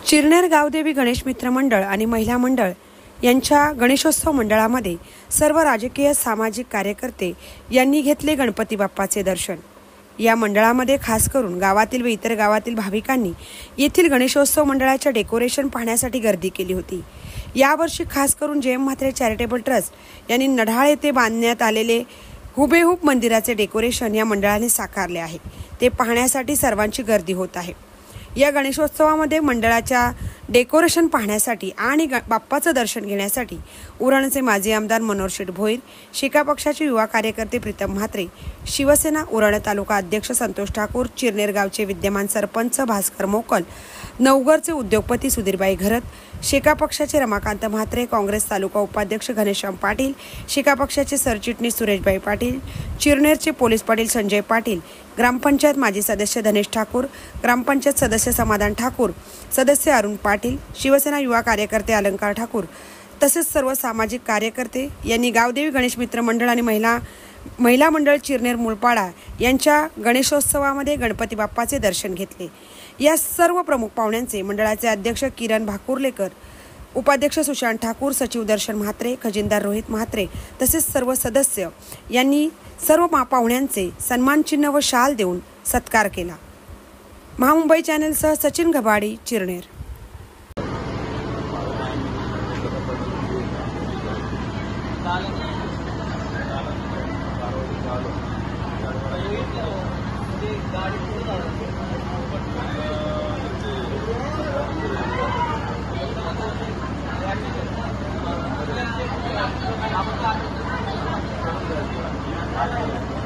चिरनेर गावदेवी गणेश मित्र मंडळ आणि महिला मंडळ यांच्या गणेशोत्सव मंडळामध्ये सर्व राजकीय सामाजिक कार्यकर्ते यांनी घेतले गणपती बाप्पाचे दर्शन। या मंडळामध्ये खास करून गावातील व इतर गावातील भाविकांनी येथील गणेशोत्सव मंडळाच्या डेकोरेशन पाहण्यासाठी गर्दी केली होती। यावर्षी खास करून जेएम म्हात्रे चॅरिटेबल ट्रस्ट यांनी नढाळ येथे बांधण्यात आलेले हुबेहूब मंदिराचे डेकोरेशन या मंडळाने साकारले आहे। ते पाहण्यासाठी सर्वांची गर्दी होत आहे। या गणेशोत्सवामध्ये मंडळाच्या डेकोरेशन पाहण्यासाठी आणि बाप्पाचं दर्शन घेण्यासाठी उरणचे माजी आमदार मनोहर शेठ भोईर, शेका पक्षाचे युवा कार्यकर्ते प्रीतम म्हात्रे, शिवसेना उरण तालुका अध्यक्ष संतोष ठाकूर, चिरनेर गावचे विद्यमान सरपंच भास्कर मोकल, नवगरचे उद्योगपती सुधीरबाई घरत, शेका पक्षाचे रमाकांत म्हात्रे, काँग्रेस तालुका उपाध्यक्ष घनश्याम पाटील, शेका पक्षाचे सरचिटणीस सुरेशभाई पाटील, चिरनेरचे पोलीस पाटील संजय पाटील, ग्रामपंचायत माजी सदस्य धनेश ठाकूर, ग्रामपंचायत सदस्य समाधान ठाकूर, सदस्य अरुण पाटील, शिवसेना युवा कार्यकर्ते अलंकार ठाकूर तसेच सर्व सामाजिक कार्यकर्ते यांनी गावदेवी गणेश मित्र मंडळ आणि महिला मंडळ चिरनेर मुळपाडा यांच्या गणेशोत्सवामध्ये गणपती बाप्पाचे दर्शन घेतले। या सर्व प्रमुख पाहुण्यांचे मंडळाचे अध्यक्ष किरण भाकुर्लेकर, उपाध्यक्ष सुशांत ठाकूर, सचिव दर्शन म्हात्रे, खजिनदार रोहित म्हात्रे तसेच सर्व सदस्य यांनी सर्व पाहुण्यांचे सन्मान चिन्ह व शाल देऊन सत्कार केला। महामुंबई चॅनलसह सचिन घबाडी, चिरनेर। Thank you.